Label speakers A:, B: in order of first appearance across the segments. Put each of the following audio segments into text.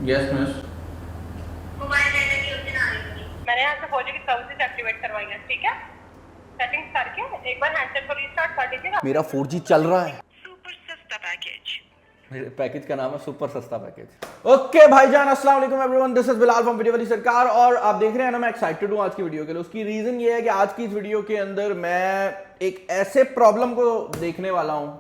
A: Yes miss.
B: Mobile data की option आ रही होगी। मैंने यहाँ से 4G की सर्विसेज एक्टिवेट करवाई है, ठीक है। सेटिंग्स करके एक बार हैंडसेट को रीस्टार्ट कर लीजिएगा।
A: मेरा 4G चल रहा है।
B: सुपर सस्ता पैकेज।
A: मेरे पैकेज का नाम है सुपर सस्ता पैकेज। ओके भाईजान, अस्सलाम वालेकुम everyone, this is Bilal from video वाली सरकार। और आप देख रहे हैं ना, मैं एक्साइटेड हूँ आज की वीडियो के लिए। उसकी रीजन ये है कि आज की इस वीडियो के अंदर मैं एक ऐसे प्रॉब्लम को देखने वाला हूँ,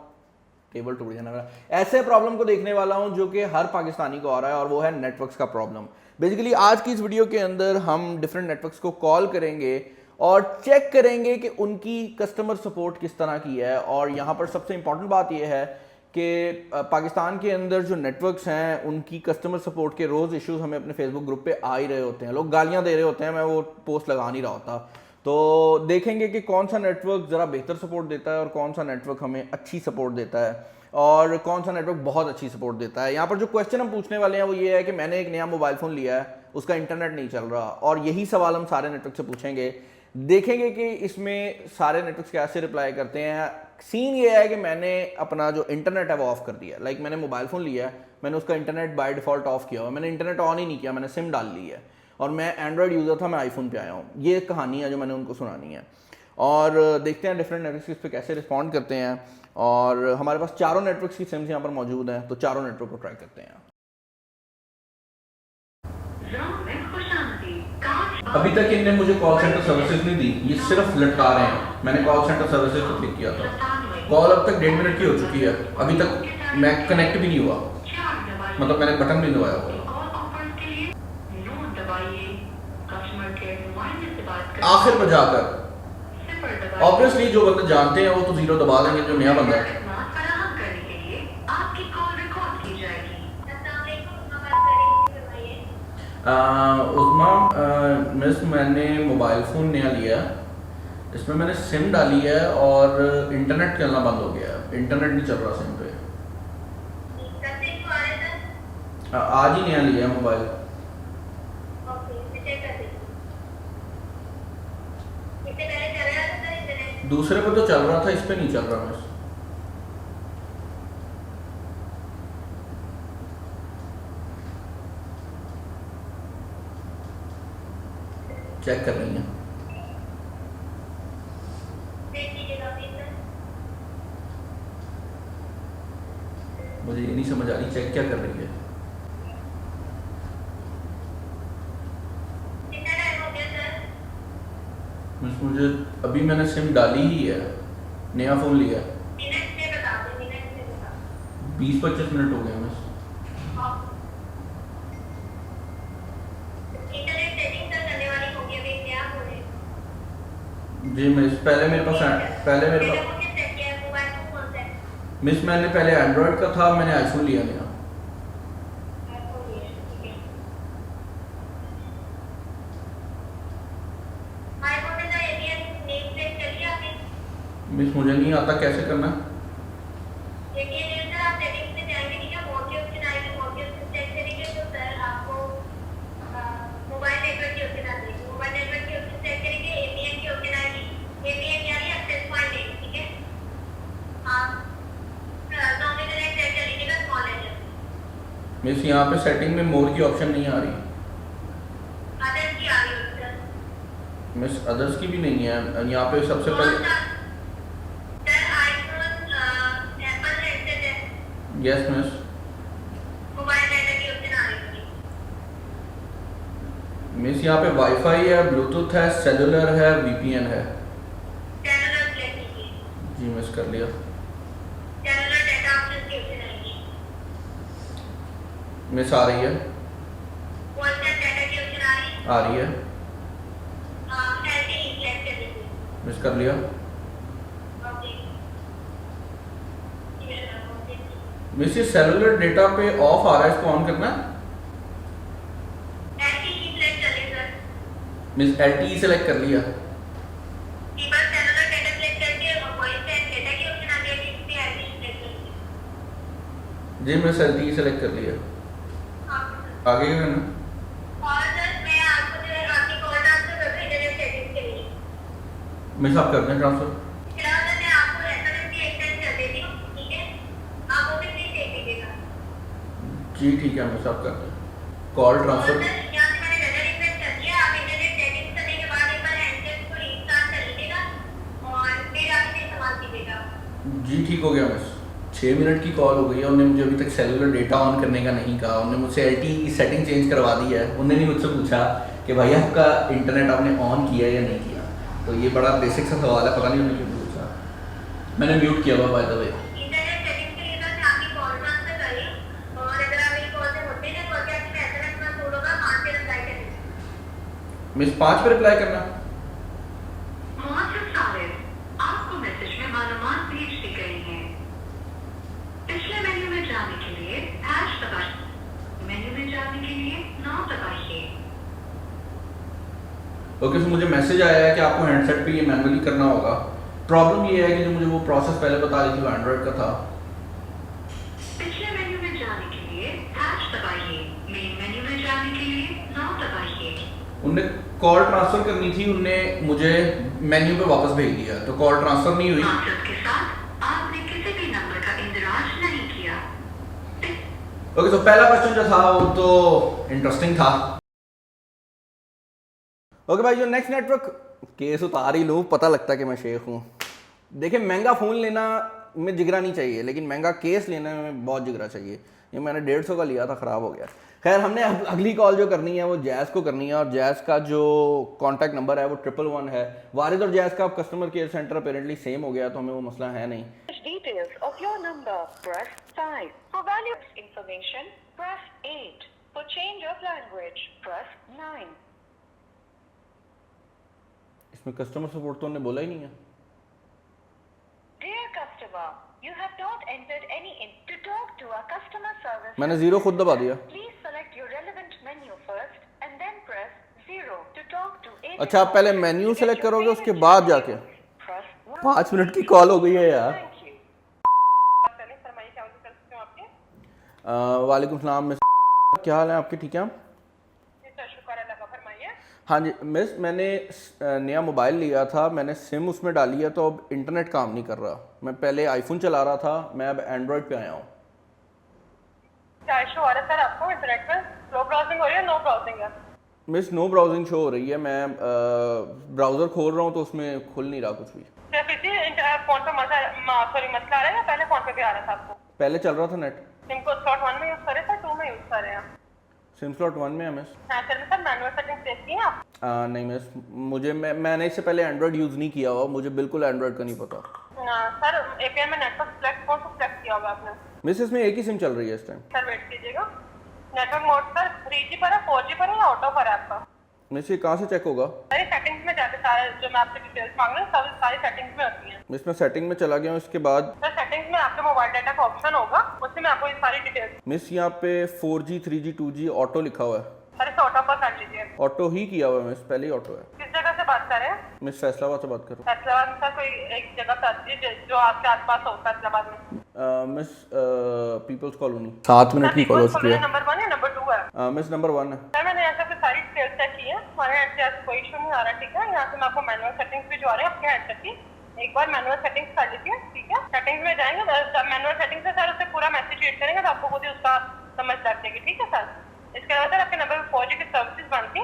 A: टेबल टूट जाना मेरा, ऐसे प्रॉब्लम को देखने वाला हूँ जो कि हर पाकिस्तानी को आ रहा है, और वो है नेटवर्क्स का प्रॉब्लम। बेसिकली आज की इस वीडियो के अंदर हम डिफरेंट नेटवर्क्स को कॉल करेंगे और चेक करेंगे कि उनकी कस्टमर सपोर्ट किस तरह की है। और यहाँ पर सबसे इंपॉर्टेंट बात यह है कि पाकिस्तान के अंदर जो नेटवर्क्स हैं उनकी कस्टमर सपोर्ट के रोज़ इश्यूज हमें अपने फेसबुक ग्रुप पे आ ही रहे होते हैं, लोग गालियाँ दे रहे होते हैं, मैं वो पोस्ट लगा नहीं रहा होता। तो देखेंगे कि कौन सा नेटवर्क ज़रा बेहतर सपोर्ट देता है और कौन सा नेटवर्क हमें अच्छी सपोर्ट देता है और कौन सा नेटवर्क बहुत अच्छी सपोर्ट देता है। यहाँ पर जो क्वेश्चन हम पूछने वाले हैं वो ये है कि मैंने एक नया मोबाइल फ़ोन लिया है, उसका इंटरनेट नहीं चल रहा, और यही सवाल हम सारे नेटवर्क से पूछेंगे। देखेंगे कि इसमें सारे नेटवर्क्स कैसे रिप्लाई करते हैं। सीन ये है कि मैंने अपना जो इंटरनेट है वो ऑफ कर दिया। लाइक मैंने मोबाइल फ़ोन लिया है, मैंने उसका इंटरनेट बाय डिफ़ॉल्ट ऑफ किया हुआ, मैंने इंटरनेट ऑन ही नहीं किया, मैंने सिम डाल ली है। और मैं एंड्रॉयड यूज़र था, मैं आईफोन पे आया हूँ। ये कहानी है जो मैंने उनको सुनानी है, और देखते हैं डिफरेंट नेटवर्क्स इस पर कैसे रिस्पॉन्ड करते हैं। और हमारे पास चारों नेटवर्क्स की सिम्स यहाँ पर मौजूद हैं, तो चारों नेटवर्क को ट्राई करते हैं। अभी तक इनने मुझे कॉल सेंटर सर्विसेज नहीं दी, ये सिर्फ लटका रहे हैं। मैंने कॉल सेंटर सर्विसेज को क्लिक किया था, कॉल अब तक 1.5 मिनट की हो चुकी है, अभी तक मैं कनेक्ट भी नहीं हुआ, मतलब मैंने बटन भी दबाया हुआ। आखिर में जाकर ऑब्वियसली जो बंदे जानते हैं वो तो जीरो दबा देंगे, जो नया बंदा है। उस्मा मिस, मैंने मोबाइल फ़ोन नया लिया, इसमें मैंने सिम डाली है और इंटरनेट चलना बंद हो गया है, इंटरनेट नहीं चल रहा सिम पे। आज ही नया लिया है मोबाइल। दूसरे पे तो चल रहा था, इस पे नहीं चल रहा मिस। चेक कर रही हैं, मुझे ये नहीं समझ आ रही चेक क्या कर रही है। मिस मुझे अभी मैंने सिम डाली ही है, नया फ़ोन लिया है, 20-25 मिनट हो गए मिस। जी मिस, पहले मेरे पास मिस मैंने पहले एंड्रॉयड का था, मैंने आईफोन लिया नया। मिस मुझे नहीं आता कैसे करना। मिस यहाँ पे सेटिंग में मोर की ऑप्शन नहीं आ रही। मिस अदर्स की भी नहीं है यहाँ पे। सबसे पहले यस मिस, मिस यहाँ पे वाईफाई है, ब्लूटूथ है, सेलुलर है, वीपीएन है। जी मिस कर लिया। मिस आ रही है, आ रही है, मिस कर लिया। मिस ये सेलुलर डेटा पे ऑफ आ रहा है, इसको ऑन करना है। मिस LTE सेलेक्ट कर लिया। जी मिस LTE सेलेक्ट कर लिया, आगे क्या करना। मिस आप कर दें ट्रांसफर। जी ठीक है मिस आप कर दें। कॉल ट्रांसफर
B: यहाँ से मैंने डाटा रिक्वेस्ट कर दिया। आप इंटरनेट सेटिंग्स करने के बाद एक बार हैंडसेट को रीस्टार्ट कर लीजिएगा और फिर आप इसे इस्तेमाल कीजिएगा।
A: जी ठीक हो गया बस। 6 मिनट की कॉल हो गई है, उन्होंने मुझे अभी तक सेलुलर डेटा ऑन करने का नहीं कहा। उन्होंने मुझसे LTE की सेटिंग चेंज करवा दी है। उन्होंने नहीं मुझसे पूछा कि भाई आपका इंटरनेट आपने ऑन किया या नहीं किया। तो ये बड़ा बेसिक सा सवाल है, पता नहीं उन्होंने क्यों पूछा। मैंने म्यूट किया हुआ by the way.
B: Internet settings के लिए बस आपकी कॉल ट्रांसफर करिए और अगर आप मेरी कॉल से होते हैं तो क्या आपकी SMS में कोड होगा 5 पे रिप्लाई करिए।
A: मिस 5 पे रिप्लाई करना।
B: आपको मैसेज में मालूमात भेज दी गई है। पिछले मेन्यू में जाने के लिए हैश दबाइए। मेन्यू में जाने के लिए 9 दबाइए।
A: ओके सो मुझे मैसेज आया है कि आपको हैंडसेट पे ये मैनुअली करना होगा। प्रॉब्लम ये है कि जो मुझे वो प्रोसेस पहले बता रही थी वो एंड्रॉइड का था।
B: पिछले मेन्यू में जाने के लिए हैश दबाइए। मेन मेन्यू में जाने के लिए 9 दबाइए।
A: उनने कॉल ट्रांसफर करनी थी, उनने मुझे मेन्यू पे वापस भेज दिया, तो कॉल ट्रांसफर नहीं हुई।
B: माकसद के साथ आपने किसी भी नंबर का इंदिराज नहीं किया।
A: ओके तो पहला क्वेश्चन जो था वो तो इंटरेस्टिंग था। ओके भाई, जो नेक्स्ट नेटवर्क केस उतार ही लूँ, पता लगता है कि मैं शेख हूँ। देखिए, महंगा फ़ोन लेना में जिगरा नहीं चाहिए, लेकिन महंगा केस लेने में बहुत जिगरा चाहिए। ये मैंने 150 का लिया था, ख़राब हो गया। खैर, हमने अगली कॉल जो करनी है वो जैज़ को करनी है, और जैज़ का जो कॉन्टैक्ट नंबर है वो 111 है। वारिद और जैज़ का customer care centre apparently same हो गया, तो हमें वो मसला है नहीं।
B: Details of your number, press 5. For value information, press 8. For change of language, press 9.
A: इसमें कस्टमर सपोर्ट तो उन्होंने बोला ही नहीं है।
B: Dear customer, you have not entered any to talk to our customer service.
A: मैंने 0 खुद दबा दिया।
B: Please select your relevant menu first and then press 0 to talk to agent.
A: अच्छा, आप पहले मेन्यू सेलेक्ट करोगे, उसके बाद जाके। 5 मिनट की कॉल हो गई है यार। वालेकुम सलाम मिस, क्या हाल है आपके? ठीक है। हाँ जी मिस, मैंने नया मोबाइल लिया था, मैंने सिम उसमें डाली है, तो अब इंटरनेट काम नहीं कर रहा। मैं पहले आईफोन चला रहा था, मैं अब एंड्रॉयड पे आया हूँ।
B: क्या इशू आ रहा है सर आपको? इंटरनेट पर स्लो ब्राउजिंग हो रही है, नो ब्राउजिंग है?
A: मिस, नो ब्राउजिंग शो हो रही है। मैं ब्राउज़र खोल रहा हूँ तो उसमें खुल नहीं रहा कुछ भी।
B: सिर्फ इसी फोन पे मसला आ रहा है या पहले फोन पे भी आ रहा था आपको?
A: पहले चल रहा था नेट।
B: सिम को स्लॉट 1 में यूज कर रहे थे, 2 में यूज कर रहे हैं?
A: सिम स्लॉट 1 में है मिस।
B: हाँ सर, मैनुअल सेटिंग्स देखी हैं आप?
A: नहीं मिस, मैंने इससे पहले एंड्रॉयड यूज़ नहीं किया हुआ, मुझे बिल्कुल एंड्रॉयड का नहीं पता।
B: सर, API में नेटवर्क सिलेक्ट कौन सा सिलेक्ट किया होगा आपने?
A: मिस, इसमें एक ही सिम चल रही है इस टाइम।
B: सर वेट कीजिएगा। नेटवर्क मोड सर 3G पर है, 4G पर है या ऑटो पर है आपका?
A: मिस, ये कहाँ से चेक होगा?
B: सारी सेटिंग्स में जाके सारे जो मैं आपसे डिटेल्स मांग रहा हूँ सब सारी सेटिंग्स में होती हैं।
A: मिस, मैं सेटिंग में चला गया हूँ, इसके बाद
B: सर सेटिंग्स में आपके मोबाइल डाटा का ऑप्शन होगा, उसमें आपको ये सारी डिटेल्स।
A: मिस, यहाँ पे 4G 3G 2G ऑटो लिखा हुआ है।
B: सर इसे ऑटो पर कर लीजिए।
A: ऑटो ही किया हुआ है मिस, पहले ही ऑटो है।
B: किस जगह से बात कर रहे हैं?
A: मिस, फैसलाबाद से बात करो।
B: फैसलाबाद में सर कोई एक जगह कर दीजिए जो आपके आसपास हो फैसलाबाद में।
A: Miss, peoples colony. 7 मिनट की कॉल हो चुकी है।
B: नंबर 1 है नंबर 2 है?
A: मिस, नंबर 1 है।
B: सर मैंने यहाँ से सारी डिटेल्स चेक की है, हमारे हैंड से कोई इशू नहीं आ रहा, ठीक है। यहाँ से मैं आपको मैनुअल सेटिंग्स भी जो आ रहे हैं आपके हैंड की, एक बार मैनुअल सेटिंग्स कर लीजिए, ठीक है। सेटिंग्स में जाएंगे, मैनुअल सेटिंग्स से सर उससे पूरा मैसेज रीड करेंगे तो आपको खुद ही उसका समझ लग जाएगी, ठीक है सर। इसके अलावा सर आपके नंबर पर 4G की सर्विसेज बनती,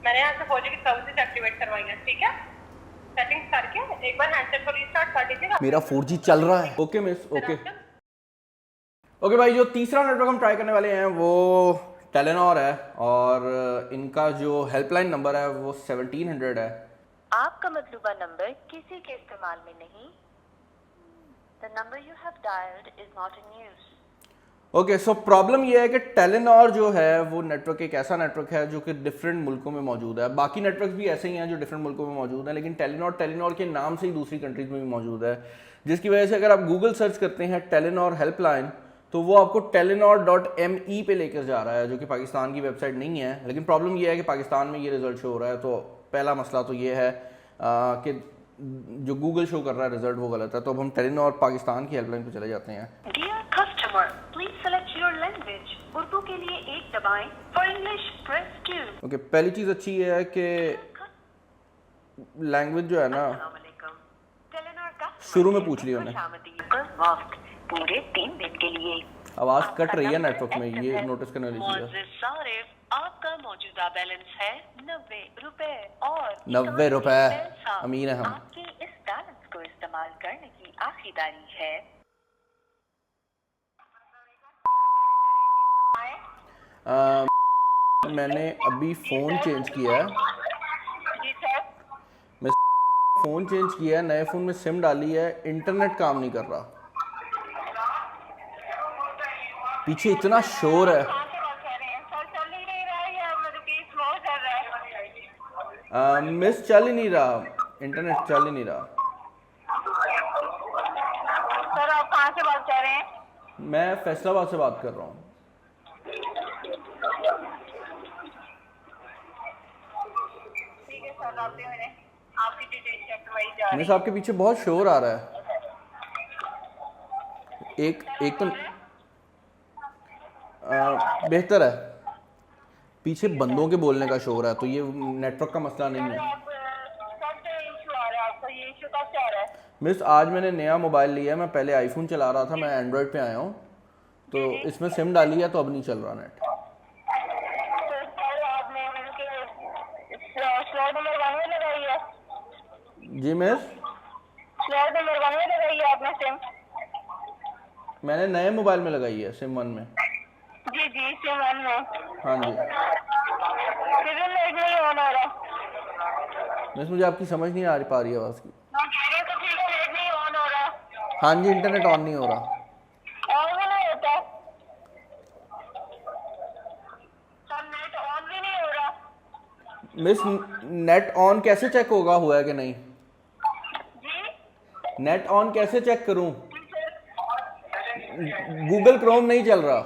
B: मैंने यहाँ से 4G की सर्विसेज एक्टिवेट करवाई है, ठीक है। सेटिंग्स करके एक बार हैंडसेट को रीस्टार्ट कर लीजिएगा।
A: मेरा 4G चल रहा है। Okay miss, okay. ओके भाई, जो तीसरा नेटवर्क हम ट्राई करने वाले हैं वो टेलीनॉर है, और इनका जो हेल्पलाइन नंबर है वो 1700 है।
C: आपका मतलूबा नंबर किसी के इस्तेमाल में नहीं। The number you have dialed is not in use.
A: Okay, so problem ये है कि टेलीनॉर जो है वो नेटवर्क एक ऐसा नेटवर्क है जो कि डिफरेंट मुल्कों में मौजूद है। बाकी नेटवर्क भी ऐसे ही हैं जो डिफरेंट मुल्कों में मौजूद हैं, लेकिन टेलीनॉर के नाम से ही दूसरी कंट्रीज में भी मौजूद है, जिसकी वजह से अगर आप गूगल सर्च करते हैं टेलीनॉर हेल्पलाइन तो वो आपको telenor.me पे लेकर जा रहा है, जो कि पाकिस्तान की वेबसाइट नहीं है। लेकिन प्रॉब्लम ये है कि पाकिस्तान में ये रिजल्ट शो हो रहा है। तो पहला मसला तो ये है कि जो गूगल शो कर रहा है रिजल्ट वो गलत है। तो अब हम टेलीनॉर पाकिस्तान की हेल्पलाइन पे चले जाते हैं।
C: Dear customer, please select your language. Urdu के लिए 1 दबाएं, for English press 2.
A: ओके, पहली चीज़ अच्छी ये है कि लैंग्वेज जो है ना
C: टेलीनॉर का
A: शुरू में पूछ लिया उन्हें।
C: वक्त पूरे 3 दिन के लिए
A: आवाज कट रही है नेटवर्क में, ये नोटिस करने वाली चीज है।
C: मुअज़्ज़िज़ सारिफ, आपका मौजूदा बैलेंस है 90 रुपए और
A: 90 रुपए, अमीर है हम।
C: आपके इस बैलेंस को इस्तेमाल करने की आखिरी तारीख है।
A: मैंने अभी फ़ोन चेंज किया है,
B: जी सर।
A: मैं फ़ोन चेंज किया है, नए फ़ोन में सिम डाली है, इंटरनेट काम नहीं कर रहा, पीछे इतना शोर है।
B: कहाँ से बात कर रहे हैं सर? चल नहीं रहा है या मतलब स्लो चल रहा है?
A: मिस चल ही नहीं रहा, इंटरनेट चल ही नहीं रहा।
B: सर आप कहाँ से बात कर रहे हैं?
A: मैं फैसलाबाद से बात कर रहा हूँ।
B: ठीक है सर, आपसे मैंने आपकी डिटेल चेक करवाई जा रही
A: मिस आपके पीछे बहुत शोर आ रहा है। एक तो बेहतर है, पीछे बंदों के बोलने का शोर है, तो ये नेटवर्क का मसला नहीं है।
B: आप कब से इशू आ रहा है आपको? ये इशू कब से आ रहा है?
A: मिस आज मैंने नया मोबाइल लिया है, मैं पहले आईफोन चला रहा था, मैं एंड्रॉयड पे आया हूँ, तो इसमें सिम डाली है तो अब नहीं चल रहा नेट।
B: तो सर आपने मतलब स्लॉट नंबर 1 में लगाई है?
A: जी मिस,
B: स्लॉट नंबर 1 में लगाई है आपने सिम?
A: मैंने नए मोबाइल में लगाई है सिम 1 में।
B: जी जी, सिम 1 में।
A: हाँ जी
B: फिर भी लाइट नहीं ऑन हो रहा।
A: मिस, मुझे आपकी समझ नहीं आ पा रही आवाज़ की।
B: हम कह रहे हैं तो ठीक है, लाइट नहीं ऑन हो रहा।
A: हाँ जी, इंटरनेट ऑन नहीं हो रहा।
B: ऑन भी नहीं होता सर, नेट ऑन भी नहीं हो रहा।
A: मिस नेट ऑन कैसे चेक होगा हुआ है कि नहीं?
B: जी
A: नेट ऑन कैसे चेक करूं? गूगल क्रोम नहीं चल रहा।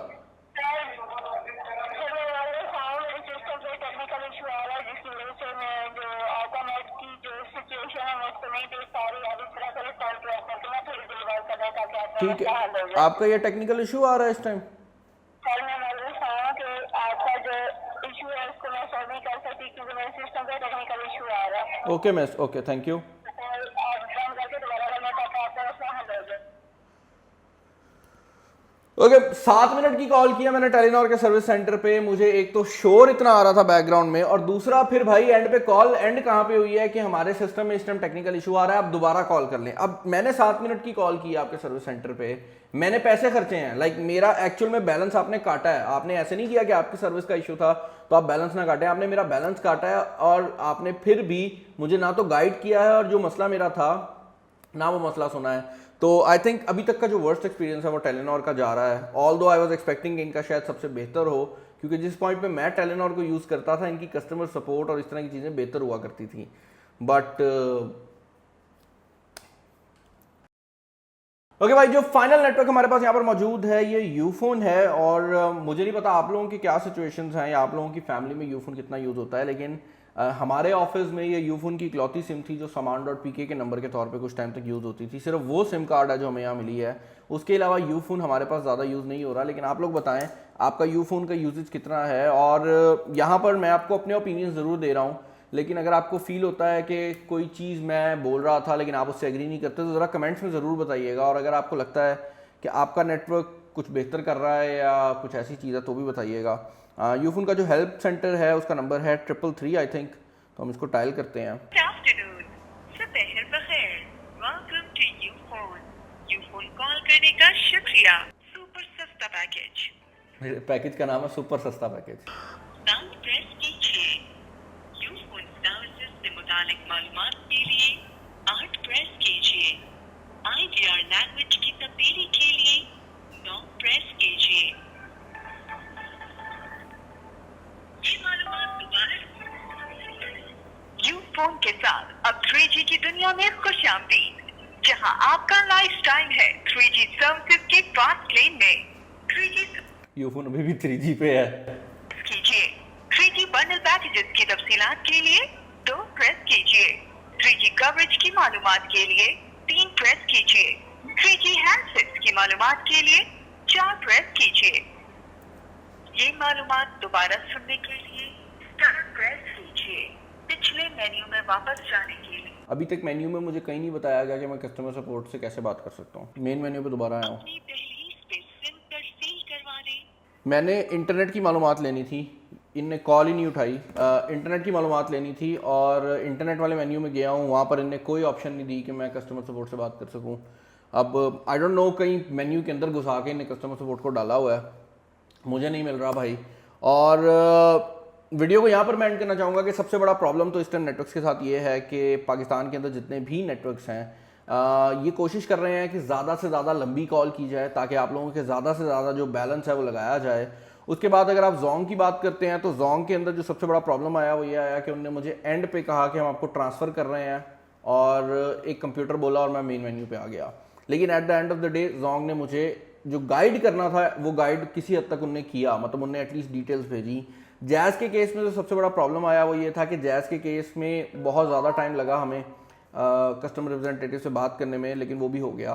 B: टेक्निकल इशू आ रहा है जिसकी वजह से मैं जो आपका नेट की जो सिचुएशन है मैं उसको नहीं देख पा रही। अब इस तरह से सॉल्व करके मैं थोड़ी देर बाद करना ताकि आपका
A: ठीक
B: मसला हल हो
A: है,
B: जाए।
A: आपका ये टेक्निकल इशू आ रहा है इस टाइम?
B: सर मैं मजबूर हूँ कि आपका जो इशू है उसको मैं सॉल्व नहीं कर सकती क्योंकि मेरे सिस्टम का टेक्निकल इशू आ रहा है।
A: Okay miss, okay, thank you.
B: आप काम करके दोबारा करना ताकि आपका मसला हल हो जाए।
A: ओके 7 मिनट की कॉल किया मैंने टेलीनॉर के सर्विस सेंटर पे, मुझे एक तो शोर इतना आ रहा था बैकग्राउंड में, और दूसरा फिर भाई एंड पे कॉल एंड कहाँ पे हुई है कि हमारे सिस्टम में इस टाइम टेक्निकल इशू आ रहा है, आप दोबारा कॉल कर लें। अब मैंने 7 मिनट की कॉल की आपके सर्विस सेंटर पे, मैंने पैसे खर्चे हैं, लाइक मेरा एक्चुअल में बैलेंस आपने काटा है, आपने ऐसे नहीं किया कि आपकी सर्विस का इशू था तो आप बैलेंस ना काटे, आपने मेरा बैलेंस काटा है और आपने फिर भी मुझे ना तो गाइड किया है और जो मसला मेरा था ना वो मसला सुना है। तो आई थिंक अभी तक का जो वर्स्ट एक्सपीरियंस है वो टेलीनॉर का जा रहा है, ऑल दो आई वॉज एक्सपेक्टिंग इनका शायद सबसे बेहतर हो, क्योंकि जिस पॉइंट पे मैं टेलीनॉर को यूज़ करता था इनकी कस्टमर सपोर्ट और इस तरह की चीज़ें बेहतर हुआ करती थी। बट ओके भाई, जो फाइनल नेटवर्क हमारे पास यहाँ पर मौजूद है ये यूफोन है, और मुझे नहीं पता आप लोगों की क्या सिचुएशंस हैं या आप लोगों की फैमिली में यूफोन कितना यूज़ होता है, लेकिन हमारे ऑफिस में ये यूफोन की इकलौती सिम थी जो saman.pk के नंबर के तौर पे कुछ टाइम तक यूज़ होती थी। सिर्फ वो सिम कार्ड है जो हमें यहाँ मिली है, उसके अलावा यूफोन हमारे पास ज़्यादा यूज़ नहीं हो रहा। लेकिन आप लोग बताएं आपका यूफोन का यूजेज कितना है, और यहाँ पर मैं आपको अपने ओपिनियन ज़रूर दे रहा हूँ, लेकिन अगर आपको फील होता है कि कोई चीज़ मैं बोल रहा था लेकिन आप उससे एग्री नहीं करते तो ज़रा कमेंट्स में ज़रूर बताइएगा, और अगर आपको लगता है कि आपका नेटवर्क कुछ बेहतर कर रहा है या कुछ ऐसी चीज़ है तो भी बताइएगा। यूफोन का जो हेल्प सेंटर है उसका नंबर है 333 आई थिंक, तो हम इसको टाइल करते हैं।
D: Good afternoon. सबेहर बखैर. Welcome to Ufone. Ufone call करने का शुक्रिया. सुपर सस्ता पैकेज.
A: मेरे पैकेज का नाम है सुपर सस्ता पैकेज।
D: नाम प्रेस कीजिए. Ufone सर्विसेज से मुतालिक मालूमात के लिए 8 प्रेस कीजिए. IDR लैंग्वेज की तब्दीली के लिए 9 प्रेस कीजिए. ये मालूमात दोबारा यूफोन के साथ अब 3G की दुनिया में खुशामदीद, जहां आपका लाइफस्टाइल है 3G सर्विसेज के फास्ट लेन में। 3G
A: यूफोन अभी भी 3G पे है।
D: कीजिए 3G बंडल पैकेजेस की तफसीलात के लिए 2 प्रेस कीजिए। 3G कवरेज की मालूमात के लिए 3 प्रेस कीजिए। 3G हैंडसेट्स की मालूमात के लिए 4 प्रेस कीजिए। ये मालूमात दोबारा सुनने के लिए स्टार प्रेस कीजिए। पिछले मेन्यू में वापस जाने के लिए
A: अभी तक मेन्यू में मुझे कहीं नहीं बताया गया कि मैं कस्टमर सपोर्ट से कैसे बात कर सकता हूँ। मेन मेन्यू पे दोबारा आया हूँ।
D: अपनी दहलीज पे सिम तरसील जानकारी।
A: मैंने इंटरनेट की मालूमात लेनी थी, इनने कॉल ही नहीं उठाई। इंटरनेट की मालूमात लेनी थी और इंटरनेट वाले मेन्यू में गया हूँ, वहाँ पर इनने कोई ऑप्शन नहीं दी कि मैं कस्टमर सपोर्ट से बात कर सकूँ। अब आई डोंट नो, कहीं मेन्यू के अंदर घुसा के इन्हें कस्टमर सपोर्ट को डाला हुआ है, मुझे नहीं मिल रहा भाई। और वीडियो को यहाँ पर मैं एंड करना चाहूँगा कि सबसे बड़ा प्रॉब्लम तो इस टाइम नेटवर्क्स के साथ ये है कि पाकिस्तान के अंदर जितने भी नेटवर्क्स हैं ये कोशिश कर रहे हैं कि ज़्यादा से ज़्यादा लंबी कॉल की जाए ताकि आप लोगों के ज़्यादा से ज़्यादा जो बैलेंस है वो लगाया जाए। उसके बाद अगर आप जोंग की बात करते हैं तो जोंग के अंदर जो सबसे बड़ा प्रॉब्लम आया वो ये आया कि उन्होंने मुझे एंड पे कहा कि हम आपको ट्रांसफ़र कर रहे हैं और एक कंप्यूटर बोला और मैं मेन मेन्यू पे आ गया। लेकिन at the end of the day Jong ने मुझे जो गाइड करना था वो गाइड किसी हद तक उन्होंने किया, मतलब उन्होंने एटलीस्ट डिटेल्स भेजी। जैज़ के केस में जो सबसे बड़ा प्रॉब्लम आया वो ये था कि जैज़ के केस में बहुत ज़्यादा टाइम लगा हमें कस्टमर रिप्रेजेंटेटिव से बात करने में, लेकिन वो भी हो गया।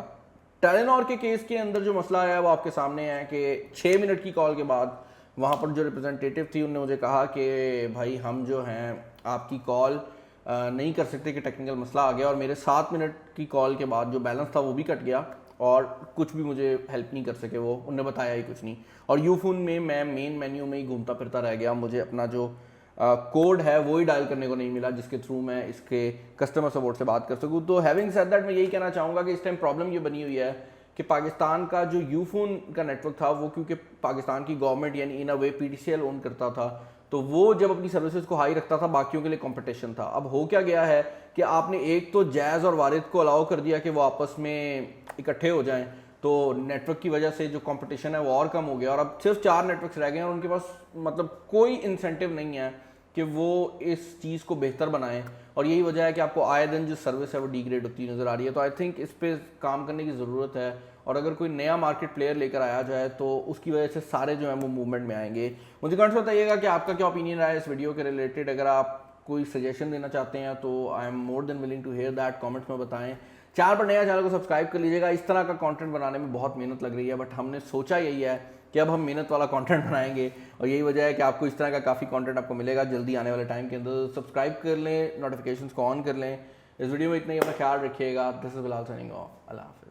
A: टेलीनॉर के केस के अंदर जो मसला आया वो आपके सामने है कि 6 मिनट की कॉल के बाद वहाँ पर जो रिप्रेजेंटेटिव थी उन्होंने मुझे कहा कि भाई हम जो हैं आपकी कॉल नहीं कर सकते कि टेक्निकल मसला आ गया, और मेरे 7 मिनट की कॉल के बाद जो बैलेंस था वो भी कट गया और कुछ भी मुझे हेल्प नहीं कर सके, वो उन्होंने बताया ही कुछ नहीं। और यूफोन में मैं मेन मेन्यू में ही घूमता फिरता रह गया, मुझे अपना जो कोड है वो ही डायल करने को नहीं मिला जिसके थ्रू मैं इसके कस्टमर सपोर्ट से बात कर सकूँ। तो हैविंग सेड दैट मैं यही कहना चाहूँगा कि इस टाइम प्रॉब्लम ये बनी हुई है कि पाकिस्तान का जो यूफोन का नेटवर्क था वो क्योंकि पाकिस्तान की गवर्नमेंट यानी इन अ वे PTCL ओन करता था, तो वो जब अपनी सर्विसेज को हाई रखता था बाकियों के लिए कंपटीशन था। अब हो क्या गया है कि आपने एक तो जैज़ और वारिद को अलाउ कर दिया कि वो आपस में इकट्ठे हो जाएं, तो नेटवर्क की वजह से जो कंपटीशन है वो और कम हो गया और अब सिर्फ 4 नेटवर्क्स रह गए हैं और उनके पास मतलब कोई इंसेंटिव नहीं है कि वो इस चीज़ को बेहतर बनाएं, और यही वजह है कि आपको आए दिन जो सर्विस है वो डिग्रेड होती नज़र आ रही है। तो आई थिंक इस पर काम करने की ज़रूरत है, और अगर कोई नया मार्केट प्लेयर लेकर आया जाए तो उसकी वजह से सारे जो है वो मूवमेंट में आएंगे। मुझे कमेंट्स में बताइएगा कि आपका क्या ओपिनियन रहा है इस वीडियो के रिलेटेड। अगर आप कोई सजेशन देना चाहते हैं तो I am more than willing to hear that, comments में बताएं। चैनल पर नया, चैनल को सब्सक्राइब कर लीजिएगा। इस तरह का कंटेंट बनाने में बहुत मेहनत लग रही है, बट हमने सोचा यही है कि अब हम मेहनत वाला कंटेंट बनाएंगे, और यही वजह है कि आपको इस तरह का काफ़ी कंटेंट आपको मिलेगा जल्दी आने वाले टाइम के अंदर। सब्सक्राइब कर लें, नोटिफिकेशंस को ऑन कर लें। इस वीडियो में इतना ही, अपना ख्याल रखिएगा। This is Bilal signing off. अल्लाह हाफ़िज़।